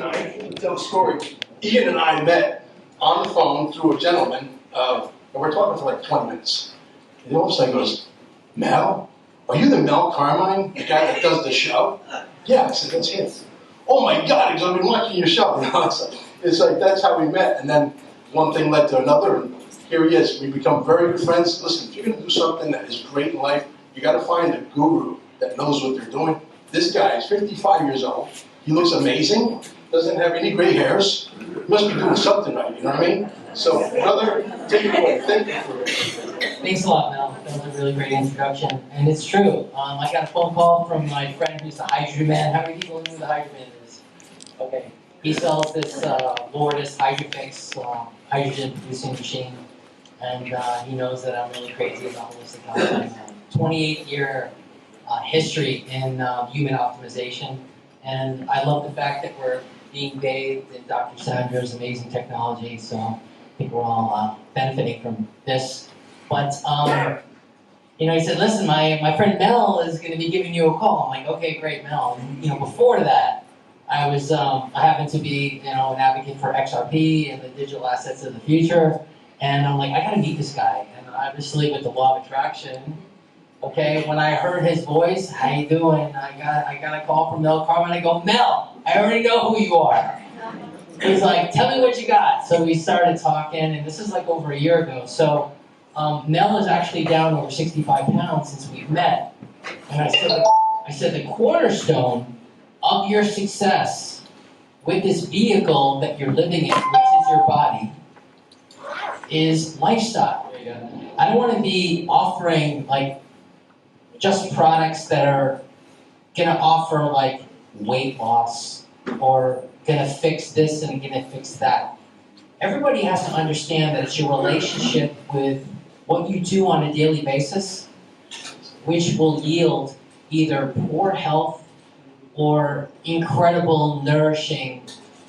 and I, tell a story, Ian and I met on the phone through a gentleman, and we're talking for like 20 minutes. And all of a sudden he goes, Mel, are you the Mel Carmine, the guy that does the show? Yeah, I said, that's him. Oh my God, he goes, I've been watching your show. You know, it's like that's how we met. And then one thing led to another, and here he is. We become very good friends. Listen, if you're going to do something that is great in life, you got to find a guru that knows what they're doing. This guy is 55 years old. He looks amazing. Doesn't have any gray hairs. He must be doing something right, you know what I mean? So, brother, take it away. Thank you for it. Thanks a lot, Mel. That was a really great introduction. And it's true. I got a phone call from my friend who's the hydrogen man. How many people know who the hydrogen man is? Okay. He sells this Lourdes Hydrofix hydrogen producing machine. And he knows that I'm really crazy about holistic health. I have 28-year history in human optimization. And I love the fact that we're being bathed in Dr. Sandra's amazing technology. So I think we're all benefiting from this. But, you know, he said, listen, my friend Mel is going to be giving you a call. I'm like, okay, great, Mel. And, you know, before that, I happened to be, you know, an advocate for XRP and the digital assets of the future. And I'm like, I got to meet this guy. And obviously with the law of attraction, okay, when I heard his voice, how you doing? I got a call from Mel Carmine. I go, Mel, I already know who you are. He's like, tell me what you got. So we started talking, and this is like over a year ago. So Mel is actually down over 65 pounds since we've met. And I said the cornerstone of your success with this vehicle that you're living in, which is your body, is lifestyle. I don't want to be offering like just products that are gonna offer like weight loss or gonna fix this and gonna fix that. Everybody has to understand that it's your relationship with what you do on a daily basis, which will yield either poor health or incredible, nourishing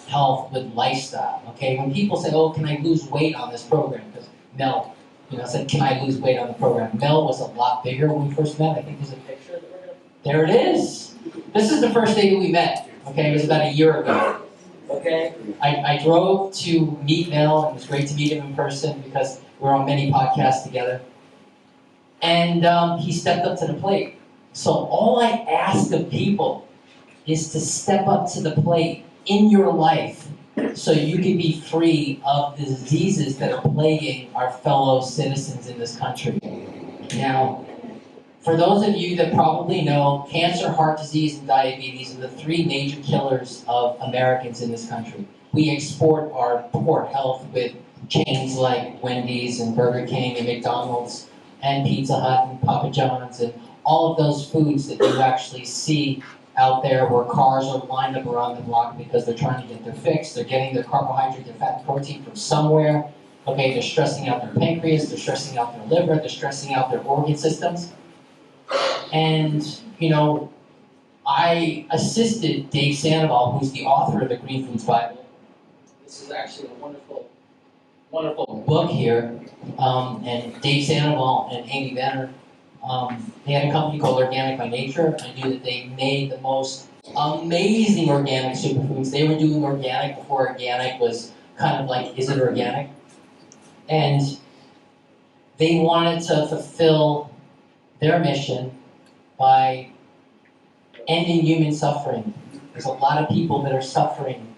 health with lifestyle, okay? When people say, oh, can I lose weight on this program? Because Mel, you know, said, can I lose weight on the program? Mel was a lot bigger when we first met. I think there's a picture that we're gonna... There it is. This is the first day that we met, okay? It was about a year ago, okay? I drove to meet Mel, and it was great to meet him in person because we're on many podcasts together. And he stepped up to the plate. So all I ask of people is to step up to the plate in your life so you can be free of the diseases that are plaguing our fellow citizens in this country. Now, for those of you that probably know, cancer, heart disease, and diabetes are the three major killers of Americans in this country. We export our poor health with chains like Wendy's and Burger King and McDonald's and Pizza Hut and Papa John's and all of those foods that you actually see out there where cars are lined up around the block because they're trying to get their fix. They're getting their carbohydrate, their fat, and protein from somewhere. Okay, they're stressing out their pancreas, they're stressing out their liver, they're stressing out their organ systems. And, you know, I assisted Dave Sandoval, who's the author of the Green Foods Bible. This is actually a wonderful, wonderful book here. And Dave Sandoval and Amy Benner, they had a company called Organic by Nature. I knew that they made the most amazing organic superfoods. They were doing organic before organic was kind of like, is it organic? And they wanted to fulfill their mission by ending human suffering. There's a lot of people that are suffering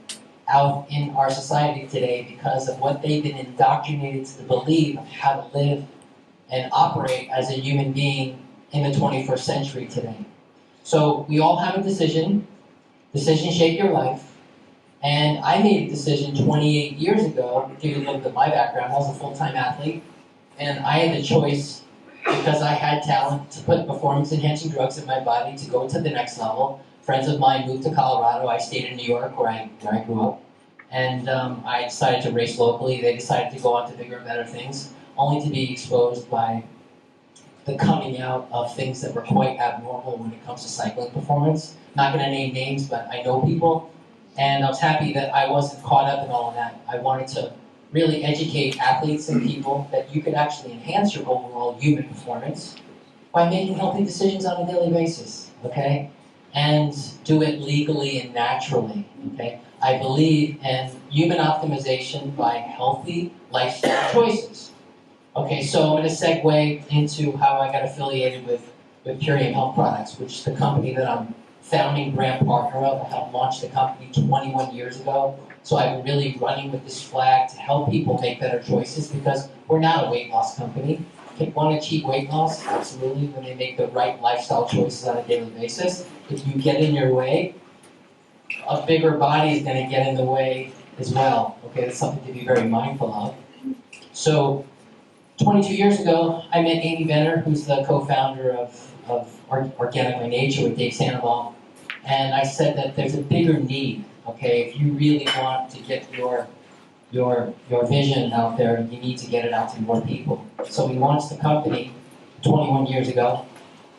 out in our society today because of what they've been indoctrinated to believe of how to live and operate as a human being in the 21st century today. So we all have a decision. Decisions shape your life. And I made a decision 28 years ago, to give you a little bit of my background. I was a full-time athlete, and I had the choice, because I had talent, to put performance-enhancing drugs in my body to go to the next level. Friends of mine moved to Colorado. I stayed in New York, where I grew up. And I decided to race locally. They decided to go on to bigger and better things, only to be exposed by the coming out of things that were quite abnormal when it comes to cycling performance. Not going to name names, but I know people. And I was happy that I wasn't caught up in all of that. I wanted to really educate athletes and people that you could actually enhance your overall human performance by making healthy decisions on a daily basis, okay? And do it legally and naturally, okay? okay? I believe in human optimization by healthy lifestyle choices. Okay, so I'm gonna segue into how I got affiliated with Purium Health Products, which is the company that I'm founding brand partner of. I helped launch the company 21 years ago. So I've been really running with this flag to help people make better choices because we're not a weight loss company. Want to achieve weight loss? Absolutely, when they make the right lifestyle choices on a daily basis. If you get in your way, a bigger body is going to get in the way as well. Okay, that's something to be very mindful of. So 22 years ago, I met Amy Benner, who's the co-founder of Organic by Nature with Dave Sandoval, and I said that there's a bigger need, okay? If you really want to get your vision out there, you need to get it out to more people. So we launched the company 21 years ago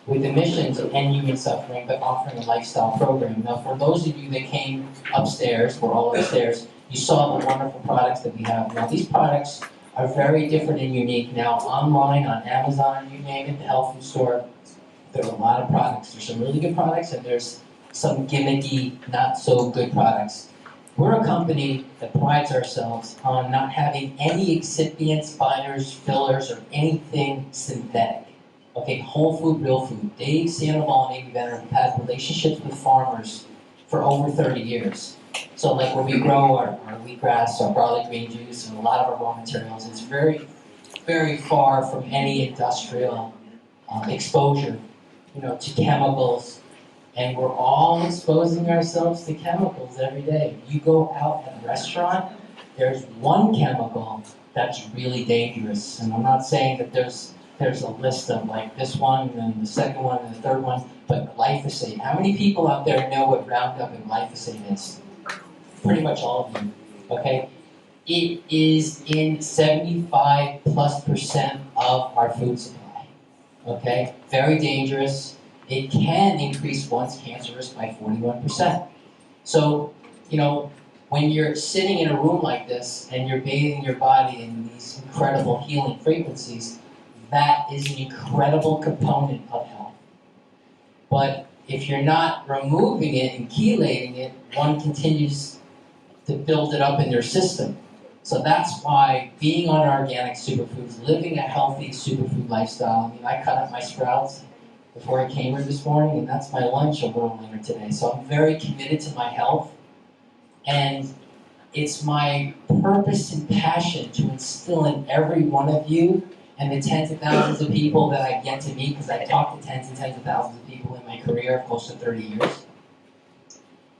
with the mission to end human suffering by offering a lifestyle program. Now, for those of you that came upstairs, we're all upstairs, you saw the wonderful products that we have. Now, these products are very different and unique. Now, online, on Amazon, you name it, the health food store, there are a lot of products. There's some really good products, and there's some gimmicky, not so good products. We're a company that prides ourselves on not having any excipients, binders, fillers, or anything synthetic. Okay, whole food, real food. Dave Sandoval and Amy Benner have had relationships with farmers for over 30 years. So like where we grow our wheatgrass, our barley green juice, and a lot of our raw materials, it's very, very far from any industrial exposure, to chemicals. And we're all exposing ourselves to chemicals every day. You go out at a restaurant, there's one chemical that's really dangerous. And I'm not saying that there's a list of like this one and the second one and the third one, but glyphosate. How many people out there know what Roundup and glyphosate is? Pretty much all of you, okay? It is in 75+% of our food supply, okay? Very dangerous. It can increase one's cancer risk by 41%. So, when you're sitting in a room like this and you're bathing your body in these incredible healing frequencies, that is an incredible component of health. But if you're not removing it and chelating it, one continues to build it up in their system. So that's why being on organic superfoods, living a healthy superfood lifestyle, I cut up my sprouts before I came here this morning, and that's my lunch a little later today. So I'm very committed to my health, and it's my purpose and passion to instill in every one of you and the tens of thousands of people that I get to meet, because I talk to tens and tens of thousands of people in my career of close to 30 years,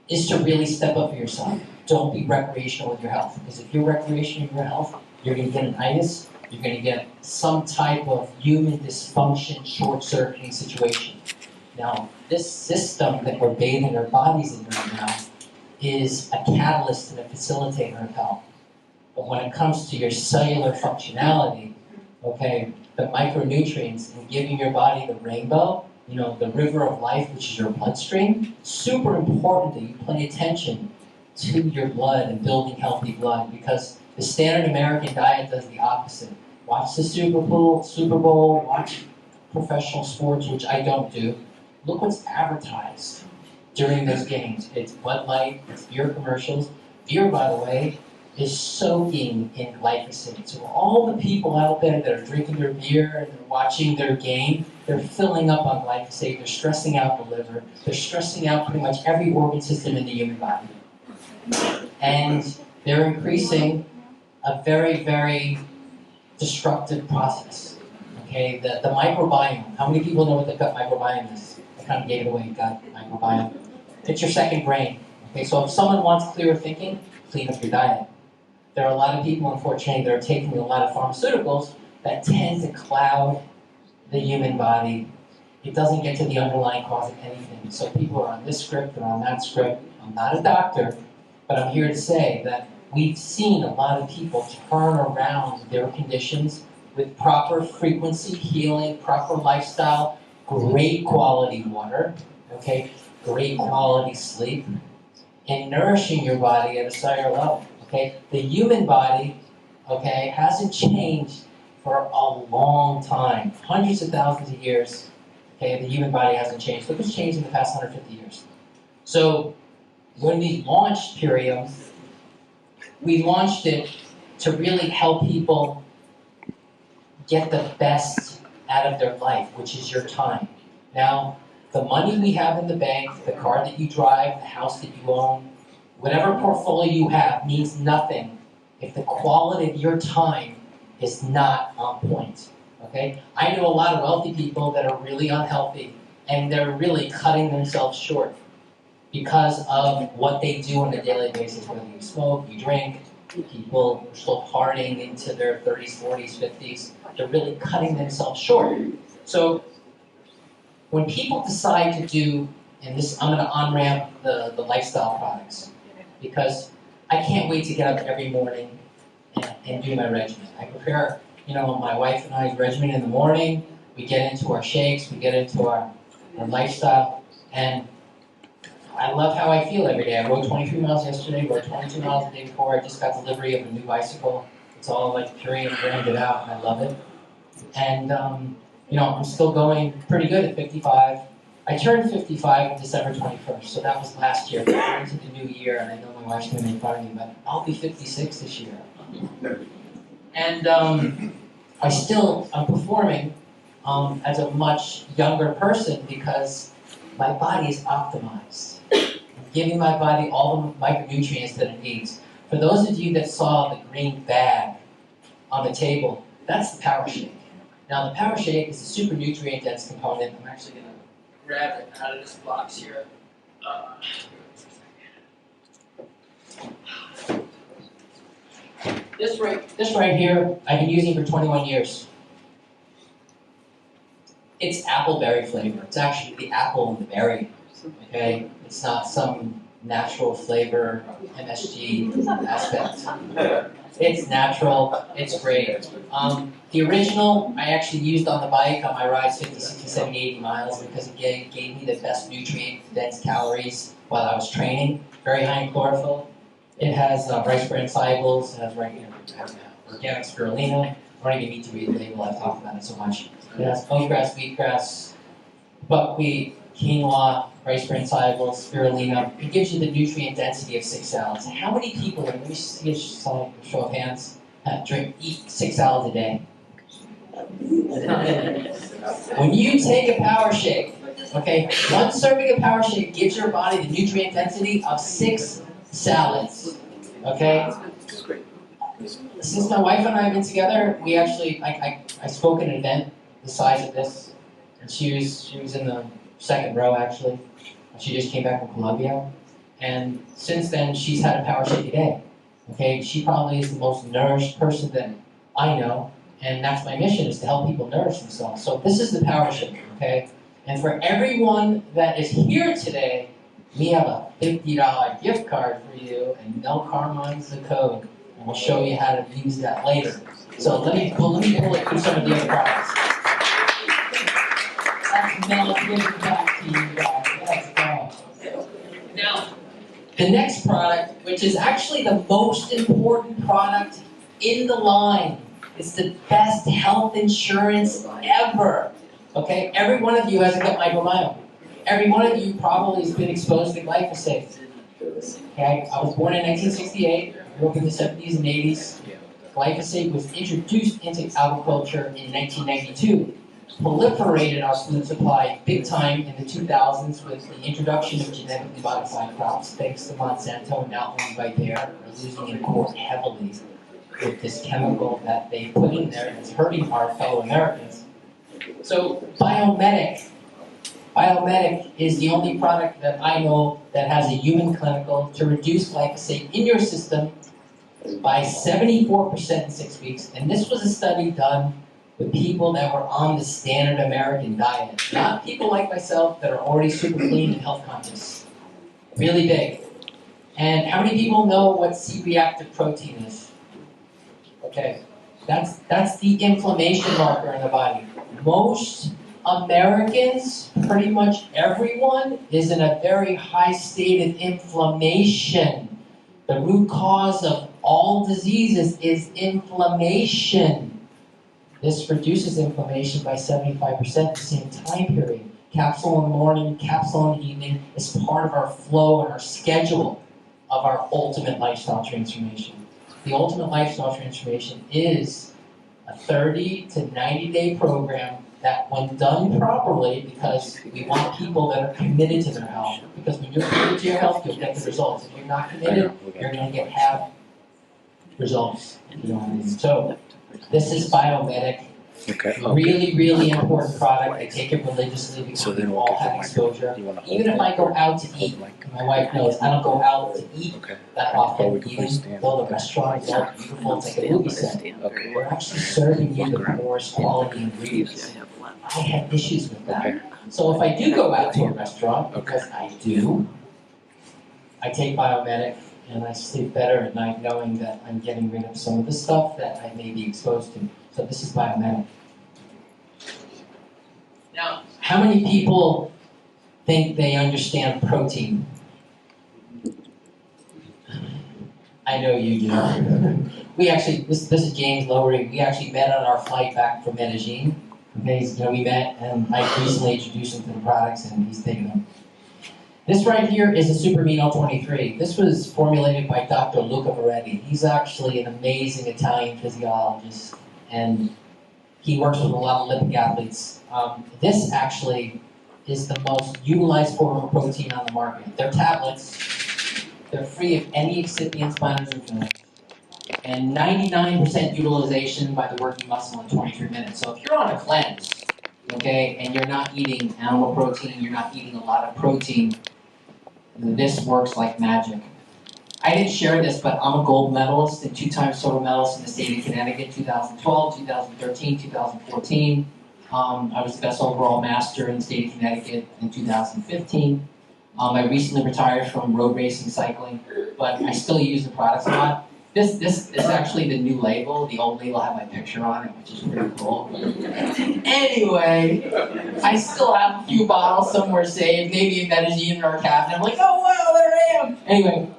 is to really step up for yourself. Don't be recreational with your health, because if you're recreational with your health, you're going to get an itis, you're going to get some type of human dysfunction, short-circuiting situation. Now, this system that we're bathing our bodies in right now is a catalyst and a facilitator of health. But when it comes to your cellular functionality, okay, the micronutrients and giving your body the rainbow, the river of life, which is your bloodstream, super important that you pay attention to your blood and building healthy blood, because the standard American diet does the opposite. Watch the Super Bowl, watch professional sports, which I don't do. Look what's advertised during those games. It's Bud Light, it's beer commercials. Beer, by the way, is soaking in glyphosate. So all the people out there that are drinking their beer and they're watching their game, they're filling up on glyphosate, they're stressing out the liver, they're stressing out pretty much every organ system in the human body. And they're increasing a very, very destructive process. Okay, the microbiome. How many people know what the gut microbiome is? I kind of gave it away, gut microbiome. It's your second brain. Okay, so if someone wants clearer thinking, clean up your diet. There are a lot of people, unfortunately, that are taking a lot of pharmaceuticals that tend to cloud the human body. It doesn't get to the underlying cause of anything. So people are on this script, they're on that script. I'm not a doctor, but I'm here to say that we've seen a lot of people turn around their conditions with proper frequency healing, proper lifestyle, great quality water, okay, great quality sleep, and nourishing your body at a cellular level. Okay, the human body, okay, hasn't changed for a long time, hundreds of thousands of years. Okay, the human body hasn't changed. Look what's changed in the past 150 years. So when we launched Purium, we launched it to really help people get the best out of their life, which is your time. Now, the money we have in the bank, the car that you drive, the house that you own, whatever portfolio you have means nothing if the quality of your time is not on point, okay? I know a lot of wealthy people that are really unhealthy and they're really cutting themselves short because of what they do on a daily basis, whether you smoke, you drink, people are still partying into their 30s, 40s, 50s. They're really cutting themselves short. So when people decide to do, and this, I'm gonna on-ramp the lifestyle products, because I can't wait to get up every morning and do my regimen. I prepare, my wife and I's regimen in the morning. We get into our shakes, we get into our lifestyle, and I love how I feel every day. I rode 23 miles yesterday, rode 22 miles the day before. I just got delivery of a new bicycle. It's all like Purium branded out, and I love it. And, I'm still going pretty good at 55. I turned 55 on December 21st, so that was last year. We're into the new year, and I know my wife's going to make fun of me, but I'll be 56 this year. And I'm performing as a much younger person because my body is optimized. I'm giving my body all the micronutrients that it needs. For those of you that saw the green bag on the table, that's the Power Shake. Now, the Power Shake is a super nutrient-dense component. I'm actually going to grab it out of this box here. This right here, I've been using for 21 years. It's apple berry flavor. It's actually the apple and the berry. Okay, it's not some natural flavor MSG aspect. It's natural. It's great. The original I actually used on the bike on my rides 50, 60, 70, 80 miles because it gave me the best nutrient-dense calories while I was training. Very high in chlorophyll. It has rice bran solubles. It has organic spirulina. I don't even need to read the label. I've talked about it so much. It has oatgrass, wheatgrass, buckwheat, quinoa, rice bran solubles, spirulina. It gives you the nutrient density of 6 salads. How many people, let me see a show of hands, eat 6 salads a day? When you take a Power Shake, okay, one serving of Power Shake gives your body the nutrient density of 6 salads, okay? Since my wife and I have been together, we actually, I spoke at an event the size of this, and she was in the second row actually. She just came back from Colombia, and since then she's had a Power Shake a day. Okay, she probably is the most nourished person that I know, and that's my mission, is to help people nourish themselves. So this is the Power Shake, okay? And for everyone that is here today, we have a $50 gift card for you, and Mel Carmine's the code, and we'll show you how to use that later. So let me pull it through some of the other products. That's Mel giving back to you guys. Let's go. Now, the next product, which is actually the most important product in the line, is the best health insurance ever. Okay, every one of you has a gut microbiome. Every one of you probably has been exposed to glyphosate. Okay, I was born in 1968, grew up in the 70s and 80s. Glyphosate was introduced into agriculture in 1992. Proliferated our food supply big time in the 2000s with the introduction of genetically modified crops, thanks to Monsanto and now owned by Bayer. We're losing in court heavily with this chemical that they put in there and it's hurting our fellow Americans. So Biomedic is the only product that I know that has a human clinical to reduce glyphosate in your system by 74% in 6 weeks. And this was a study done with people that were on the standard American diet, not people like myself that are already super clean and health conscious. Really big. And how many people know what C-reactive protein is? Okay, that's the inflammation marker in the body. Most Americans, pretty much everyone, is in a very high state of inflammation. The root cause of all diseases is inflammation. This reduces inflammation by 75% at the same time period. capsule in the morning, capsule in the evening, is part of our flow and our schedule of our ultimate lifestyle transformation. The ultimate lifestyle transformation is a 30 to 90 day program that, when done properly, because we want people that are committed to their health, because when you're committed to your health, you'll get the results. If you're not committed, you're going to get half results. You know what I mean? So this is Biomedic. Okay. Really, really important product. I take it religiously because we all have exposure. Even if I go out to eat, my wife knows I don't go out to eat that often, even though the restaurant is all beautiful, it's like a movie set. We're actually serving you the poorest quality ingredients. I have issues with that. So if I do go out to a restaurant, because I do, I take Biomedic and I sleep better at night knowing that I'm getting rid of some of the stuff that I may be exposed to. So this is Biomedic. Now, how many people think they understand protein? I know you do. We actually, this is James Lowery. We actually met on our flight back from Medellin. Okay, we met, and I recently introduced him to the products, and he's taking them. This right here is a Super Amino 23. This was formulated by Dr. Luca Moretti. He's actually an amazing Italian physiologist, and he works with a lot of Olympic athletes. This actually is the most utilized form of protein on the market. They're tablets. They're free of any excipients, binders, or fillers. And 99% utilization by the working muscle in 23 minutes. So if you're on a cleanse, okay, and you're not eating animal protein, you're not eating a lot of protein, this works like magic. I didn't share this, but I'm a gold medalist and 2-time silver medalist in the state of Connecticut, 2012, 2013, 2014. I was the best overall master in the state of Connecticut in 2015. I recently retired from road racing cycling, but I still use the products a lot. This is actually the new label. The old label had my picture on it, which is pretty cool. Anyway, I still have a few bottles somewhere saved, maybe in Medellin or a cabinet. I'm like, oh wow, there I am. Anyway,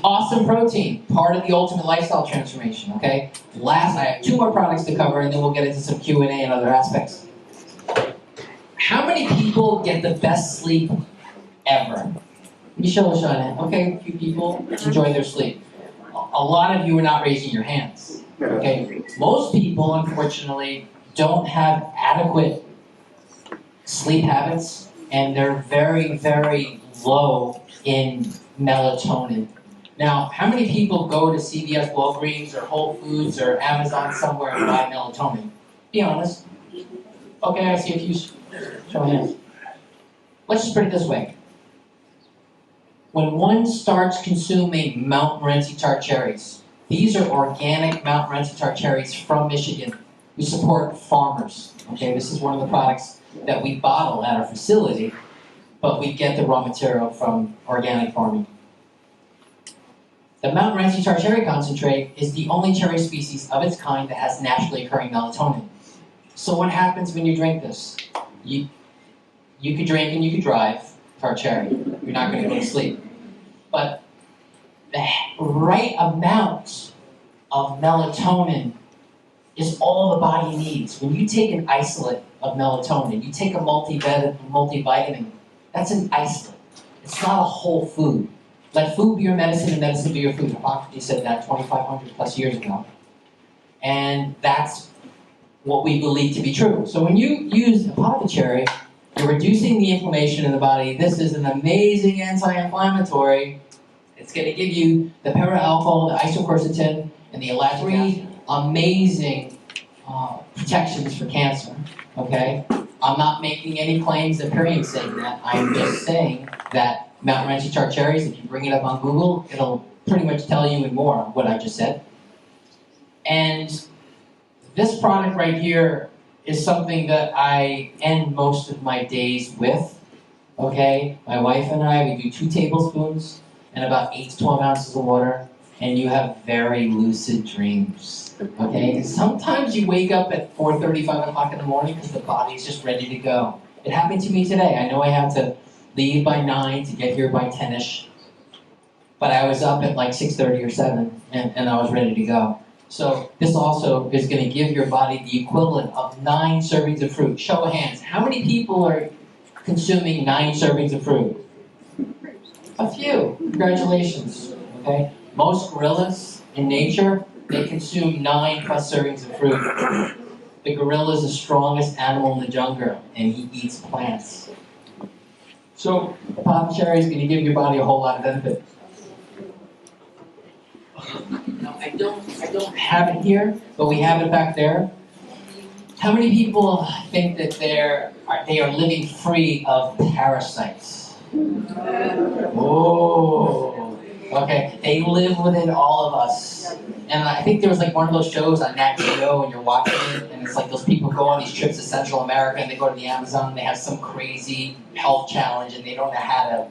awesome protein, part of the ultimate lifestyle transformation, okay? Last, I have 2 more products to cover, and then we'll get into some Q&A and other aspects. How many people get the best sleep ever? Let me show Sean. Okay, a few people enjoy their sleep. A lot of you are not raising your hands, okay? Most people, unfortunately, don't have adequate sleep habits, and they're very, very low in melatonin. Now, how many people go to CVS, Walgreens, or Whole Foods, or Amazon somewhere and buy melatonin? Be honest. Okay, I see a few show of hands. Let's just put it this way. When one starts consuming Mount Morenci tart cherries, these are organic Mount Morenci tart cherries from Michigan. We support farmers. Okay, this is one of the products that we bottle at our facility, but we get the raw material from organic farming. The Mount Morenci tart cherry concentrate is the only cherry species of its kind that has naturally occurring melatonin. So what happens when you drink this? You could drink and you could drive tart cherry. You're not going to go to sleep. But the right amount of melatonin is all the body needs. When you take an isolate of melatonin, you take a multivitamin, that's an isolate. It's not a whole food. Let food be your medicine and medicine be your food. Hippocrates said that 2,500 plus years ago. And that's what we believe to be true. So when you use apothecary, you're reducing the inflammation in the body. This is an amazing anti-inflammatory. It's going to give you the para-alcohol, the isoquercetin, and the ellagic amazing protections for cancer. Okay? I'm not making any claims that Perium's saying that. I'm just saying that Mount Morenci tart cherries, if you bring it up on Google, it'll pretty much tell you and more what I just said. And this product right here is something that I end most of my days with. Okay? My wife and I, we do 2 tablespoons and about 8 to 12 ounces of water, and you have very lucid dreams. Okay? Sometimes you wake up at 4:30, 5 o'clock in the morning because the body's just ready to go. It happened to me today. I know I had to leave by 9 to get here by 10ish, but I was up at like 6:30 or 7, and I was ready to go. So this also is going to give your body the equivalent of 9 servings of fruit. Show of hands. How many people are consuming 9 servings of fruit? A few. Congratulations. Okay. Most gorillas in nature, they consume 9+ servings of fruit. The gorilla is the strongest animal in the jungle, and he eats plants. So, apothecary is going to give your body a whole lot of benefit. Now, I don't have it here, but we have it back there. How many people think that they are living free of parasites? Oh, okay. They live within all of us. And I think there was like one of those shows on Nat Geo, and you're watching it, and it's like those people go on these trips to Central America, and they go to the Amazon, and they have some crazy health challenge, and they don't know how to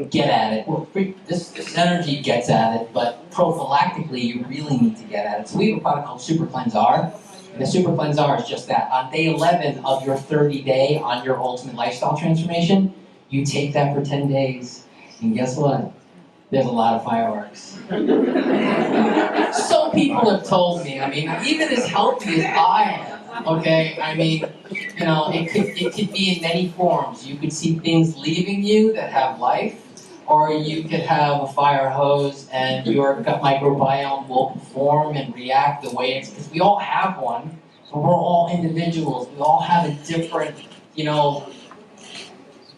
get at it. Well, this energy gets at it, but prophylactically, you really need to get at it. So we have a product called Super Cleanse R. And the Super Cleanse R is just that. On day 11 of your 30-day on your ultimate lifestyle transformation, you take that for 10 days. And guess what? There's a lot of fireworks. Some people have told me, I mean, even as healthy as I am, okay, I mean, you know, it could be in many forms. You could see things leaving you that have life, or you could have a fire hose and your gut microbiome will perform and react the way it's, because we all have one, but we're all individuals. We all have a different, you know,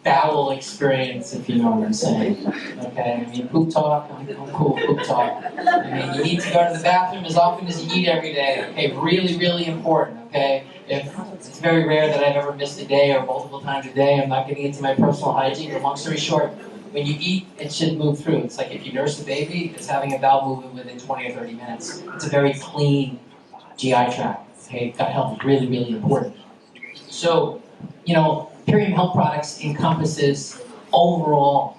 bowel experience, if you know what I'm saying. Okay, I mean, poop talk, I'm cool, poop talk. I mean, you need to go to the bathroom as often as you eat every day. Okay, really, really important, okay? If it's very rare that I've ever missed a day or multiple times a day, I'm not getting into my personal hygiene, but long story short, when you eat, it should move through. It's like if you nurse a baby, it's having a bowel movement within 20 or 30 minutes. It's a very clean GI tract. Okay, gut health is really, really important. So, you know, Purium Health Products encompasses overall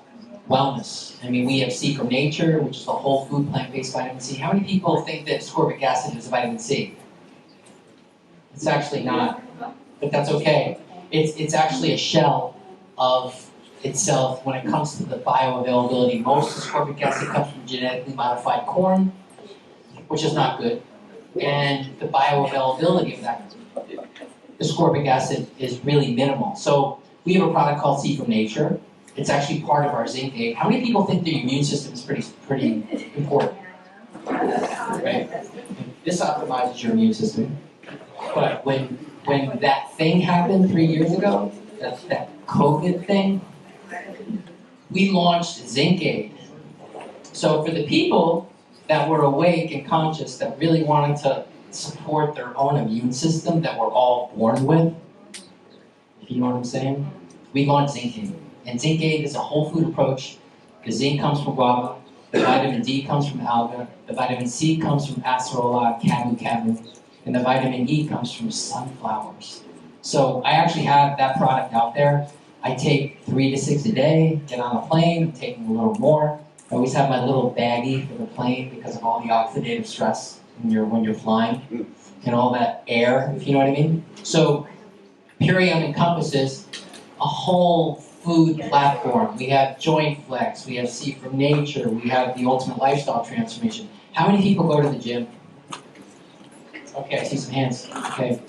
wellness. I mean, we have C from Nature, which is the whole food plant-based vitamin C. How many people think that ascorbic acid is vitamin C? It's actually not, but that's okay. It's actually a shell of itself when it comes to the bioavailability. Most ascorbic acid comes from genetically modified corn, which is not good. And the bioavailability of that ascorbic acid is really minimal. So we have a product called C from Nature. It's actually part of our zinc aid. How many people think the immune system is pretty important? Right? This optimizes your immune system. But when that thing happened 3 years ago, that COVID thing, we launched zinc aid. So for the people that were awake and conscious that really wanted to support their own immune system that we're all born with, if you know what I'm saying, we launched zinc aid. And zinc aid is a whole food approach. The zinc comes from guava, the vitamin D comes from alga, the vitamin C comes from acerola, camu, and the vitamin E comes from sunflowers. So I actually have that product out there. I take 3 to 6 a day, get on a plane, I'm taking a little more. I always have my little baggie for the plane because of all the oxidative stress when you're flying and all that air, if you know what I mean. So Purium encompasses a whole food platform. We have Joint Flex, we have C from Nature, we have the Ultimate Lifestyle Transformation. How many people go to the gym? Okay, I see some hands. Okay.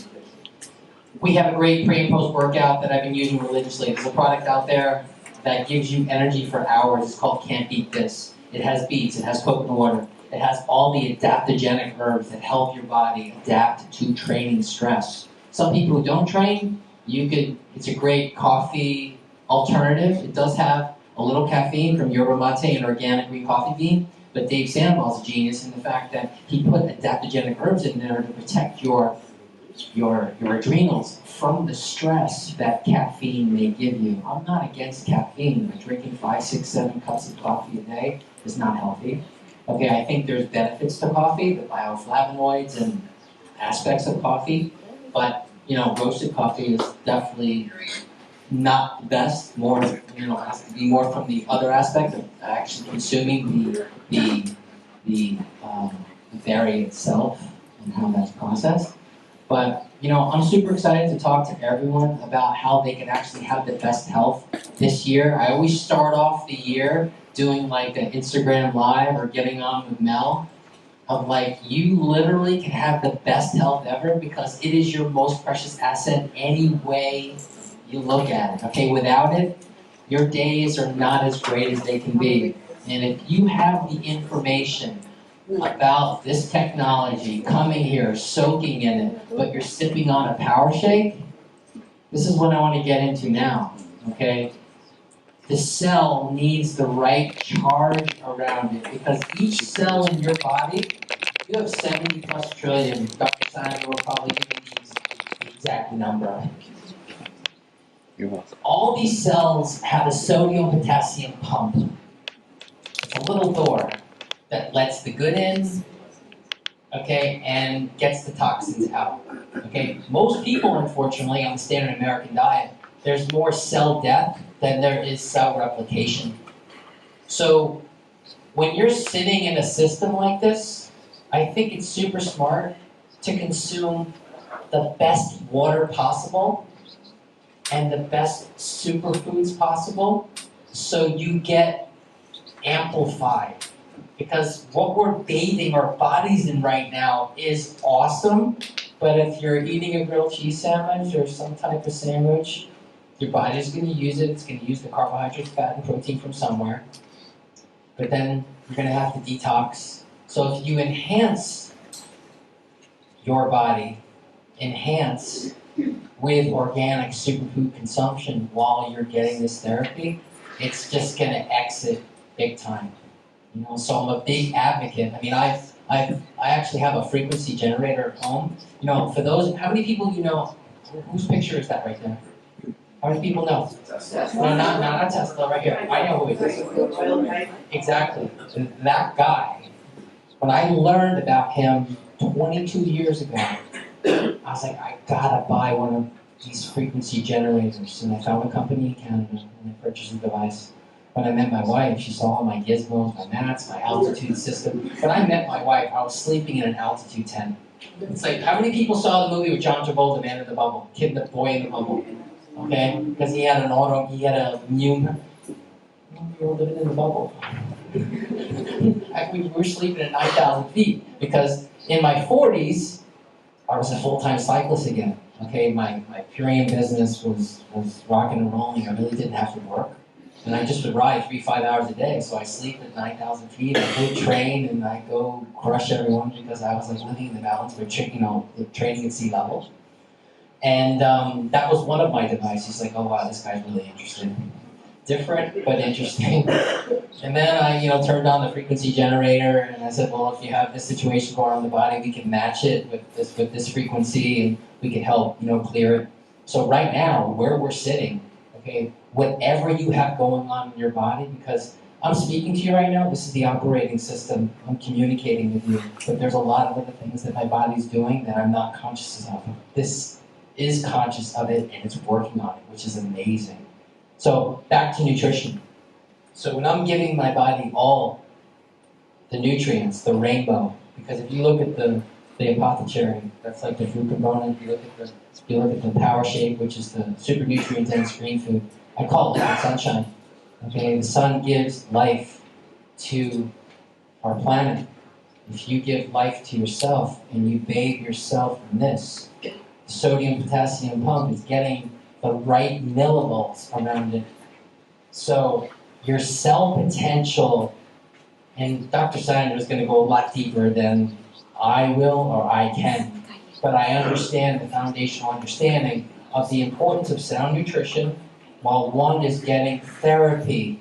We have a great pre and post workout that I've been using religiously. There's a product out there that gives you energy for hours. It's called Can't Beat This. It has beets, it has coconut water, it has all the adaptogenic herbs that help your body adapt to training stress. Some people who don't train, it's a great coffee alternative. It does have a little caffeine from yerba mate and organic green coffee bean, but Dave Sandoval's a genius in the fact that he put adaptogenic herbs in there to protect your adrenals from the stress that caffeine may give you. I'm not against caffeine, but drinking 5, 6, 7 cups of coffee a day is not healthy. Okay, I think there's benefits to coffee, the bioflavonoids and aspects of coffee, but roasted coffee is definitely not the best. More, has to be more from the other aspect of actually consuming the berry itself and how that's processed. But, I'm super excited to talk to everyone about how they can actually have the best health this year. I always start off the year doing like an Instagram live or getting on with Mel of like, you literally can have the best health ever because it is your most precious asset any way You look at it, okay? Without it, your days are not as great as they can be. And if you have the information about this technology coming here, soaking in it, but you're sipping on a power shake, this is what I want to get into now, okay? The cell needs the right charge around it because each cell in your body, you have 70 plus trillion. Dr. Simon will probably give you the exact number. All these cells have a sodium-potassium pump. It's a little door that lets the good in, okay, and gets the toxins out. Okay, most people, unfortunately, on the standard American diet, there's more cell death than there is cell replication. So when you're sitting in a system like this, I think it's super smart to consume the best water possible and the best superfoods possible so you get amplified. Because what we're bathing our bodies in right now is awesome, but if you're eating a grilled cheese sandwich or some type of sandwich, your body's going to use it. It's going to use the carbohydrates, fat, and protein from somewhere. But then you're going to have to detox. So if you enhance your body, enhance with organic superfood consumption while you're getting this therapy, it's just going to exit big time. You know, so I'm a big advocate. I mean, I actually have a frequency generator at home. You know, for those, how many people you know? Whose picture is that right there? How many people know? No, not Tesla, right here. I know who it is. Exactly. That guy, when I learned about him 22 years ago, I was like, I gotta buy one of these frequency generators. And I found a company in Canada and I purchased a device. When I met my wife, she saw all my gizmos, my mats, my altitude system. When I met my wife, I was sleeping in an altitude tent. It's like, how many people saw the movie with John Travolta, Man in the Bubble? Kid, the boy in the bubble. Okay? Because he had a immune. We were living in the bubble. We were sleeping at 9,000 feet. Because in my 40s, I was a full-time cyclist again. Okay? My Purian business was rocking and rolling. I really didn't have to work. And I just would ride 3-5 hours a day. So I sleep at 9,000 feet. I go train and I go crush everyone because I was like living in the mountains, but training at sea level. And that was one of my devices. Like, oh wow, this guy's really interested. Different, but interesting. And then I, turned on the frequency generator, and I said, well, if you have this situation going on in the body, we can match it with this frequency, and we can help, clear it. So right now, where we're sitting, okay, whatever you have going on in your body, because I'm speaking to you right now, this is the operating system. I'm communicating with you, but there's a lot of other things that my body's doing that I'm not conscious of. This is conscious of it, and it's working on it, which is amazing. So back to nutrition. So when I'm giving my body all the nutrients, the rainbow, because if you look at the apothecary, that's like the food component. You look at the power shake, which is the super nutrient dense green food. I call it liquid sunshine. Okay, the sun gives life to our planet. If you give life to yourself and you bathe yourself in this, the sodium potassium pump is getting the right millivolts around it. So your cell potential, and Dr. Simon is going to go a lot deeper than I will or I can, but I understand the foundational understanding of the importance of sound nutrition while one is getting therapy,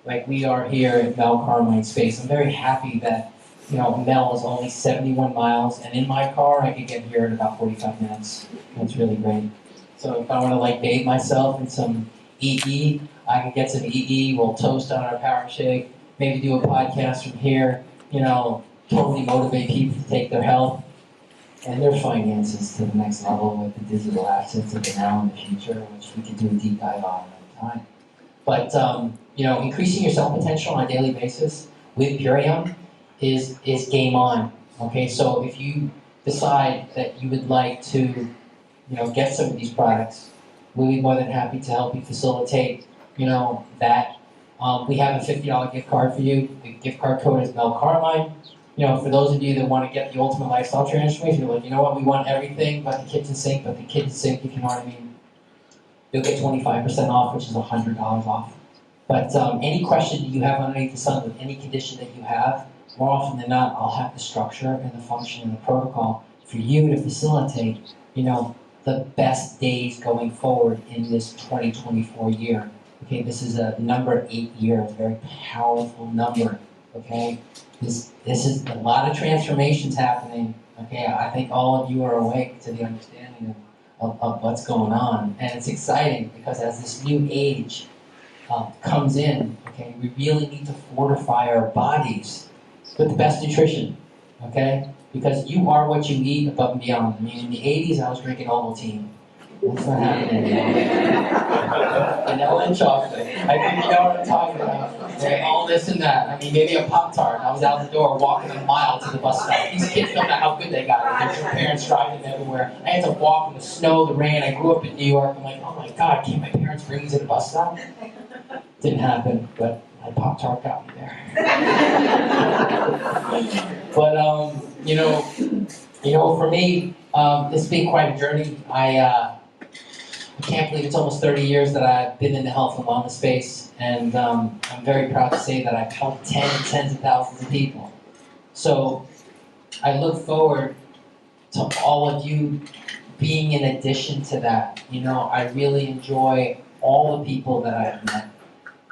like we are here at Mel Carmine Space. I'm very happy that Mel is only 71 miles, and in my car I could get here in about 45 minutes. That's really great. So if I want to bathe myself in some EE, I can get some EE, we'll toast on our power shake, maybe do a podcast from here, totally motivate people to take their health and their finances to the next level with the digital assets of the now and the future, which we can do a deep dive on another time. But, increasing your cell potential on a daily basis with Purium is game on. Okay, so if you decide that you would like to get some of these products, we'll be more than happy to help you facilitate, that. We have a $50 gift card for you. The gift card code is Mel Carmine. For those of you that want to get the ultimate lifestyle transformation, you're like, you know what, we want everything but the kitchen sink, if you know what I mean. you'll get 25% off, which is $100 off. But any question that you have underneath the sun with any condition that you have, more often than not, I'll have the structure and the function and the protocol for you to facilitate, the best days going forward in this 2024 year. Okay, this is a number 8 year, it's a very powerful number. Okay, this is a lot of transformations happening. Okay, I think all of you are awake to the understanding of what's going on, and it's exciting because as this new age comes in, okay, we really need to fortify our bodies with the best nutrition. Okay, because you are what you eat above and beyond. I mean, in the 80s, I was drinking Ovaltine. That's not happening anymore. Vanilla and chocolate. I think you know what I'm talking about. Okay, all this and that. I mean, maybe a Pop-Tart. I was out the door walking a mile to the bus stop. These kids don't know how good they got it. Their parents driving them everywhere. I had to walk in the snow, the rain. I grew up in New York. I'm like, oh my God, can't my parents bring me to the bus stop? Didn't happen, but my Pop-Tart got me there. But, for me, it's been quite a journey. I can't believe it's almost 30 years that I've been in the health and wellness space, and I'm very proud to say that I've helped tens of thousands of people. So I look forward to all of you being in addition to that. I really enjoy all the people that I've met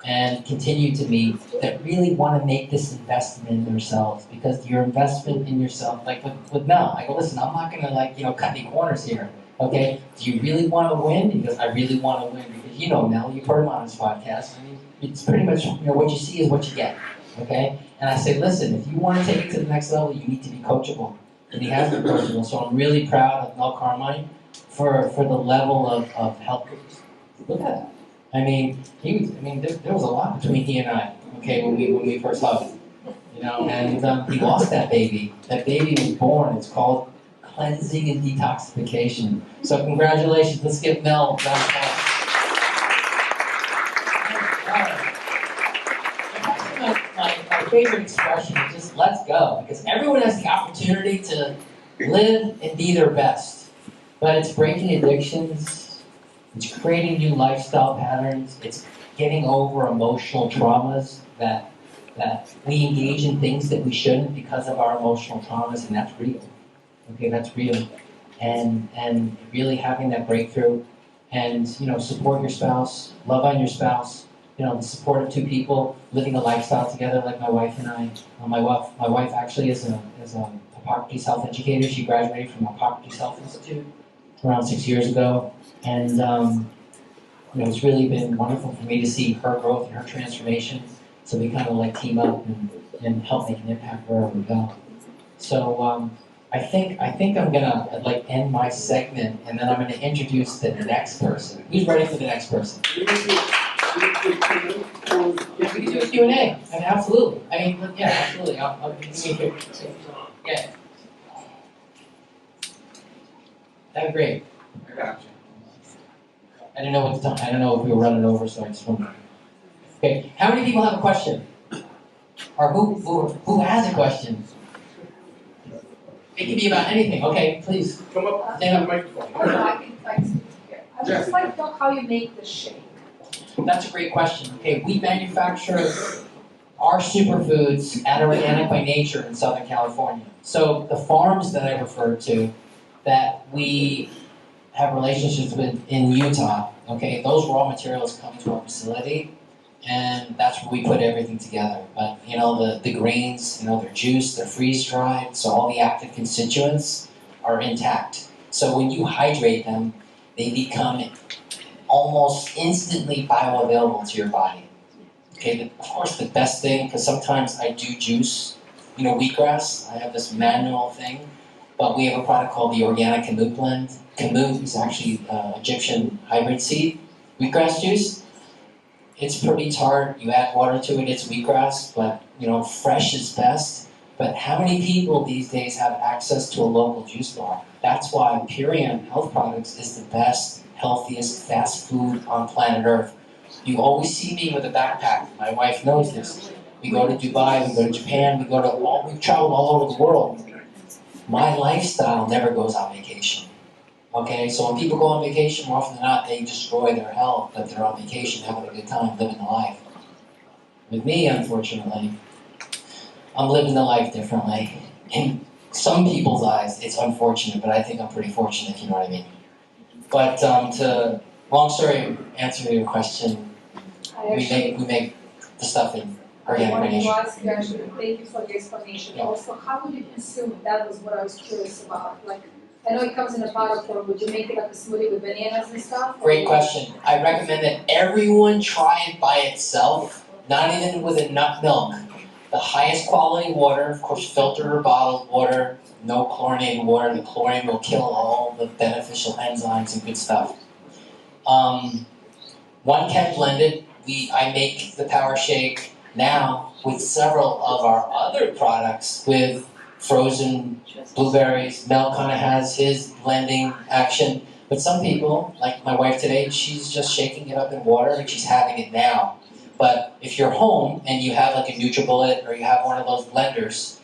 and continue to meet that really want to make this investment in themselves, because your investment in yourself, like with Mel, I go, listen, I'm not going to cut any corners here. Okay, do you really want to win? He goes, I really want to win, because Mel, you've heard him on his podcast. I mean, it's pretty much what you see is what you get. Okay, and I say, listen, if you want to take it to the next level, you need to be coachable, and he has been coachable. So I'm really proud of Mel Carmine for the level of health. Look at that. I mean, there was a lot between he and I. Okay, when we first hugged, and he lost that baby. That baby was born. It's called cleansing and detoxification. So congratulations. Let's give Mel a round of applause. My favorite expression is just let's go, because everyone has the opportunity to live and be their best. But it's breaking addictions, it's creating new lifestyle patterns, it's getting over emotional traumas that we engage in things that we shouldn't because of our emotional traumas, and that's real. Okay, that's real. And really having that breakthrough, and support your spouse, love on your spouse, the support of two people living a lifestyle together, like my wife and I. My wife actually is a Hippocrates health educator. She graduated from Hippocrates Health Institute around 6 years ago, and it's really been wonderful for me to see her growth and her transformation. So we kind of team up and help make an impact wherever we go. So I think I'm gonna end my segment, and then I'm gonna introduce the next person. Who's ready for the next person? Yeah, we can do a Q&A. I mean, absolutely. Absolutely. I'll give you a quick. Yeah. That'd be great. I got you. I didn't know what the time. I don't know if we were running over, so I just wanted. Okay. How many people have a question? Or who has a question? It can be about anything. Okay, please. Come up, stand up. microphone. I would just like to know how you make the shake. That's a great question. Okay, we manufacture our superfoods at Organic by Nature in Southern California. So the farms that I referred to, that we have relationships with in Utah, okay, those raw materials come to our facility, and that's where we put everything together. But the grains, they're juiced, they're freeze dried, so all the active constituents are intact. So when you hydrate them, they become almost instantly bioavailable to your body. Okay, of course the best thing, because sometimes I do juice, wheatgrass. I have this manual thing, but we have a product called the Organic Kamut blend. Kamut is actually Egyptian hybrid seed wheatgrass juice. It's pretty tart. You add water to it, it's wheatgrass, but fresh is best. But how many people these days have access to a local juice bar? That's why Purium Health Products is the best, healthiest fast food on planet Earth. You always see me with a backpack. My wife knows this. We go to Dubai, we go to Japan, we've traveled all over the world. My lifestyle never goes on vacation. Okay, so when people go on vacation, more often than not, they destroy their health, but they're on vacation, having a good time, living the life. With me, unfortunately, I'm living the life differently. In some people's eyes, it's unfortunate, but I think I'm pretty fortunate, if you know what I mean. But to, long story, answer your question, we make the stuff in organic wanted to gradation. ask you, actually, thank you for the explanation. Yeah. Also, how would you consume it? That was what I was curious about. Like, I know it comes in a powder form. Would you make it like a smoothie with bananas and stuff? Great question. I recommend that everyone try it by itself, not even with a nut milk. The highest quality water, of course, filtered or bottled water, no chlorinated water. The chlorine will kill all the beneficial enzymes and good stuff. One can blend it. I make the power shake now with several of our other products with frozen blueberries. Mel kind of has his blending action. But some people, like my wife today, she's just shaking it up in water and she's having it now. But if you're home and you have like a NutriBullet or you have one of those blenders,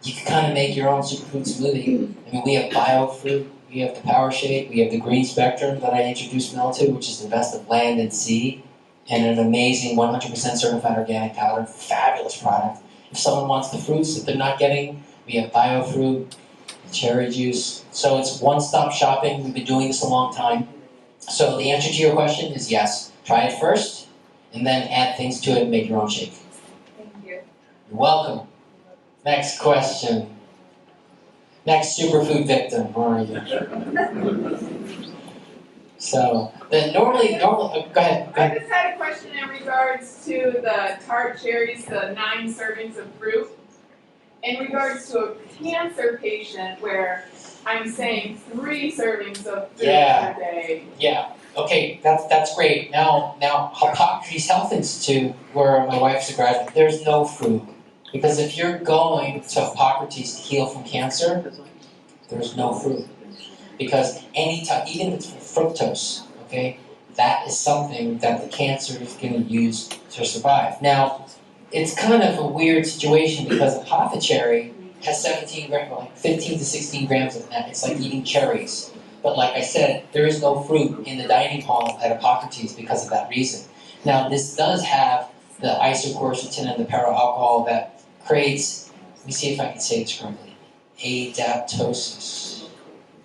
you can kind of make your own superfood smoothie. I mean, we have biofruit, we have the power shake, we have the green spectrum that I introduced Mel to, which is the best of land and sea, and an amazing 100% certified organic powder, fabulous product. If someone wants the fruits that they're not getting, we have biofruit, cherry juice. So it's one-stop shopping. We've been doing this a long time. So the answer to your question is yes. Try it first, and then add things to it and make your own shake. Thank you. You're welcome. Next question. Next superfood victim, where are you? So, then normally, go ahead. I just had a question in regards to the tart cherries, the 9 servings of fruit. In regards to a cancer patient where I'm saying 3 servings of fruit Yeah. per day. Yeah. Okay, that's great. Now Hippocrates Health Institute, where my wife's a graduate, there's no fruit. Because if you're going to Hippocrates to heal from cancer, there's no fruit. Because anytime, even if it's fructose, okay, that is something that the cancer is going to use to survive. Now, it's kind of a weird situation because apothecary has 17 grams, like 15 to 16 grams of that. It's like eating cherries. But like I said, there is no fruit in the dining hall at Hippocrates because of that reason. Now, this does have the isoquercetin and the para-alcohol that creates, let me see if I can say this correctly, adaptosis.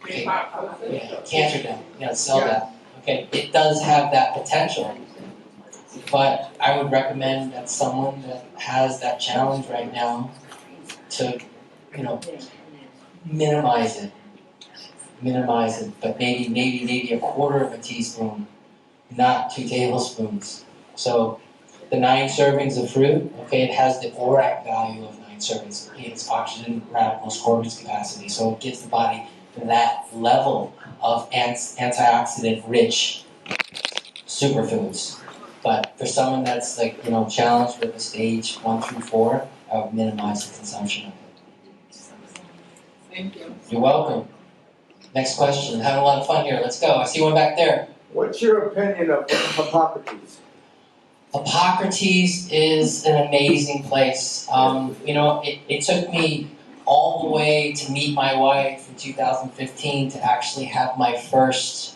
Okay. Yeah, cancer death, cell death. Okay, it does have that potential. But I would recommend that someone that has that challenge right now to, minimize it. But maybe a quarter of a teaspoon, not 2 tablespoons. So the 9 servings of fruit, okay, it has the ORAC value of 9 servings. It's oxygen radical ascorbance capacity, so it gives the body that level of antioxidant rich superfoods. But for someone that's challenged with the stage 1 through 4, I would minimize the consumption of it. Thank you. You're welcome. Next question. Having a lot of fun here. Let's go. I see one back there. What's your opinion of Hippocrates? Hippocrates is an amazing place. It took me all the way to meet my wife in 2015 to actually have my first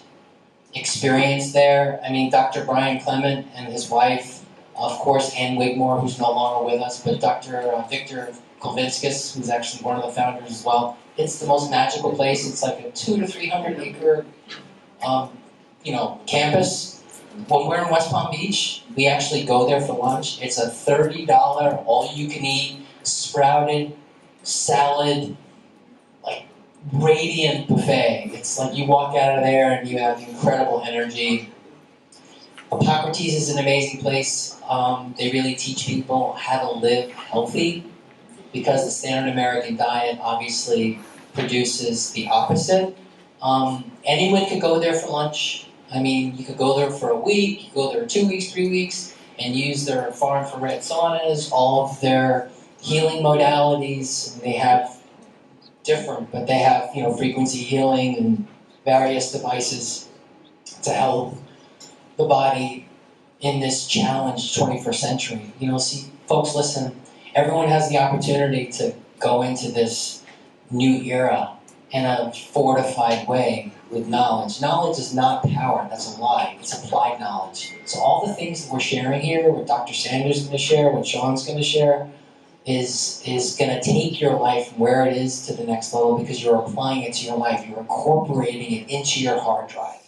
experience there. I mean, Dr. Brian Clement and his wife, of course, Ann Wigmore, who's no longer with us, but Dr. Victor Kolvinskis, who's actually one of the founders as well. It's the most magical place. It's like a 200 to 300 acre, campus. When we're in West Palm Beach, we actually go there for lunch. It's a $30 all-you-can-eat sprouted salad, radiant buffet. It's like you walk out of there and you have incredible energy. Hippocrates is an amazing place. They really teach people how to live healthy because the standard American diet obviously produces the opposite. Anyone could go there for lunch. I mean, you could go there for a week, you could go there 2 weeks, 3 weeks, and use their far infrared saunas, all of their healing modalities. They have different, but they have, frequency healing and various devices to help the body in this challenged 21st century. See, folks, listen, everyone has the opportunity to go into this new era in a fortified way. with knowledge. Knowledge is not power, that's a lie. It's applied knowledge. So all the things that we're sharing here, what Dr. Sanders is gonna share, what Sean's gonna share, is gonna take your life from where it is to the next level because you're applying it to your life. You're incorporating it into your hard drive.